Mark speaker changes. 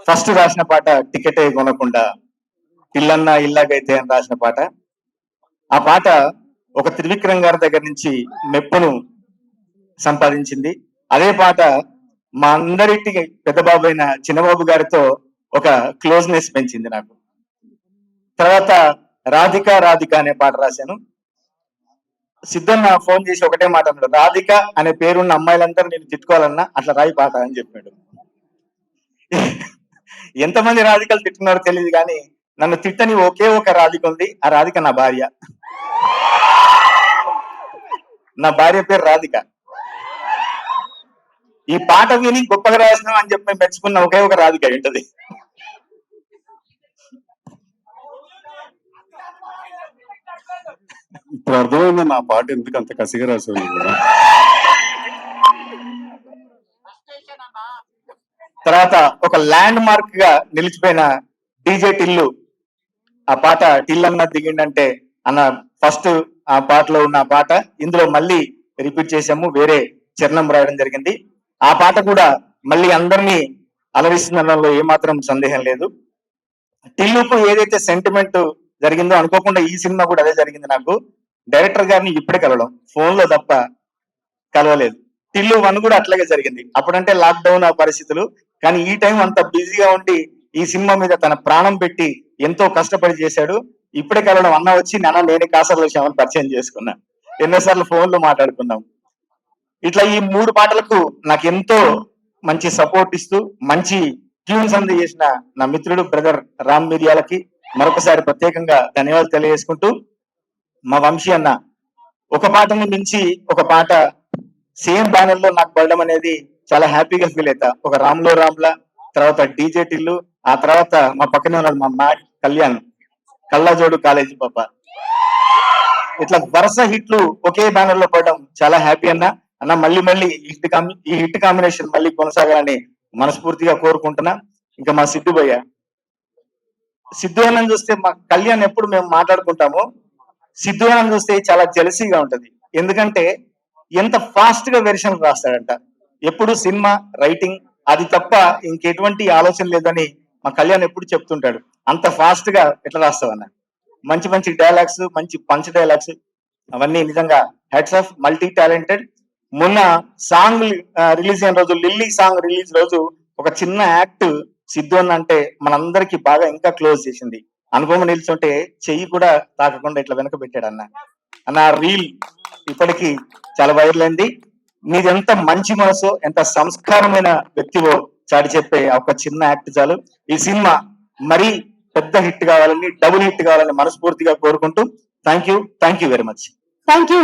Speaker 1: First రాసిన పాట టికెటే కొనకుండా, ఇల్లన్నా ఇల్లాగైతే అని రాసిన పాట. ఆ పాట ఒక త్రివిక్రమ్ గారి దగ్గర నుంచి మెప్పును సంపాదించింది. అదే పాట మా అందరికి పెద్ద బాబు అయిన చిన్నబాబు గారితో ఒక క్లోజ్నెస్ పెంచింది నాకు. తర్వాత రాధిక రాధిక అనే పాట రాశాను. సిద్ధన్న ఫోన్ చేసి ఒకటే మాట అన్నాడు, రాధిక అనే పేరున్న అమ్మాయిలందరూ నేను తిట్టుకోవాలన్నా అట్లా రాయి పాట అని చెప్పాడు. ఎంతమంది రాధికలు తిట్టుకున్నారో తెలియదు కానీ నన్ను తిట్టని ఒకే ఒక రాధిక ఉంది. ఆ రాధిక నా భార్య. నా భార్య పేరు రాధిక. ఈ పాట విని గొప్పగా రాసినాం అని చెప్పి మెచ్చుకున్న ఒకే ఒక రాధిక ఏంటది.
Speaker 2: ఇప్పుడు అర్థమైందా నా పాట ఎందుకు అంత కసిగా రాసావు?
Speaker 1: తర్వాత ఒక ల్యాండ్ మార్క్ గా నిలిచిపోయిన డీజే టిల్లు. ఆ పాట టిల్లన్న దిగిండంటే అన్న ఫస్ట్ ఆ పాటలో ఉన్న పాట ఇందులో మళ్ళీ రిపీట్ చేసాము, వేరే చరణం రాయడం జరిగింది. ఆ పాట కూడా మళ్ళీ అందరినీ అలరిస్తుందనడంలో ఏమాత్రం సందేహం లేదు. టిల్లుకు ఏదైతే సెంటిమెంట్ జరిగిందో అనుకోకుండా ఈ సినిమా కూడా అదే జరిగింది. నాకు డైరెక్టర్ గారిని ఇప్పుడే కలవడం, ఫోన్ లో తప్ప కలవలేదు. టిల్లు 1 కూడా అట్లాగే జరిగింది. అప్పుడంటే లాక్డౌన్ ఆ పరిస్థితులు, కానీ ఈ టైం అంత బిజీగా ఉండి ఈ సినిమా మీద తన ప్రాణం పెట్టి ఎంతో కష్టపడి చేశాడు. ఇప్పుడే కలవడం, అన్న వచ్చి నాన్న నేనే కాసర్లు వచ్చామని పరిచయం చేసుకున్నా. ఎన్నోసార్లు ఫోన్లో మాట్లాడుకున్నాం. ఇట్లా ఈ 3 పాటలకు నాకు ఎంతో మంచి సపోర్ట్ ఇస్తూ మంచి ట్యూన్స్ అందజేసిన నా మిత్రుడు బ్రదర్ రామ్ మిరియాలకి మరొకసారి ప్రత్యేకంగా ధన్యవాదాలు తెలియజేసుకుంటూ, మా వంశీ అన్న ఒక పాటని మించి ఒక పాట సేమ్ బ్యానర్ లో నాకు పడడం అనేది చాలా హ్యాపీగా ఫీల్ అవుతా. ఒక రామ్లో రామ్లా, తర్వాత డీజే టిల్లు, ఆ తర్వాత మా పక్కనే ఉన్నాడు మా మ్యాట్ కళ్యాణ్, కళ్ళజోడు కాలేజీ పాప. ఇట్లా వరుస హిట్లు ఒకే బ్యానర్ లో పడడం చాలా హ్యాపీ అన్న. అన్న మళ్ళీ మళ్ళీ ఈ హిట్ కాంబినేషన్ మళ్ళీ కొనసాగాలని మనస్ఫూర్తిగా కోరుకుంటున్నా. ఇంకా మా సిద్ధు భయ్య, సిద్ధు అన్నని చూస్తే మా కళ్యాణ్ ఎప్పుడు మేము మాట్లాడుకుంటాము, సిద్ధు అన్నని చూస్తే చాలా జెలసీగా ఉంటది. ఎందుకంటే ఎంత ఫాస్ట్ గా వెర్షన్ రాస్తాడంట. ఎప్పుడు సినిమా రైటింగ్ అది తప్ప ఇంకెటువంటి ఆలోచన లేదని మా కళ్యాణ్ ఎప్పుడు చెప్తుంటాడు. అంత ఫాస్ట్ గా ఎట్లా రాస్తావన్న, మంచి మంచి డైలాగ్స్, మంచి పంచ్ డైలాగ్స్, అవన్నీ నిజంగా హెడ్స్ ఆఫ్, మల్టీ టాలెంటెడ్. మొన్న సాంగ్ రిలీజ్ అయిన రోజు, లిల్లీ సాంగ్ రిలీజ్ రోజు ఒక చిన్న యాక్ట్ సిద్ధు అన్న అంటే మనందరికి బాగా ఇంకా క్లోజ్ చేసింది. అనుభవం నిల్చుంటే చెయ్యి కూడా తాకకుండా ఇట్లా వెనక పెట్టాడు అన్న. అన్న రీల్ ఇప్పటికీ చాలా వైరల్ అయింది. నీది ఎంత మంచి మనసు, ఎంత సంస్కారమైన వ్యక్తివో చాటి చెప్పే ఒక చిన్న యాక్ట్ చాలు. ఈ సినిమా మరీ పెద్ద హిట్ కావాలని, డబుల్ హిట్ కావాలని మనస్ఫూర్తిగా కోరుకుంటూ thank you very much.
Speaker 3: Thank you.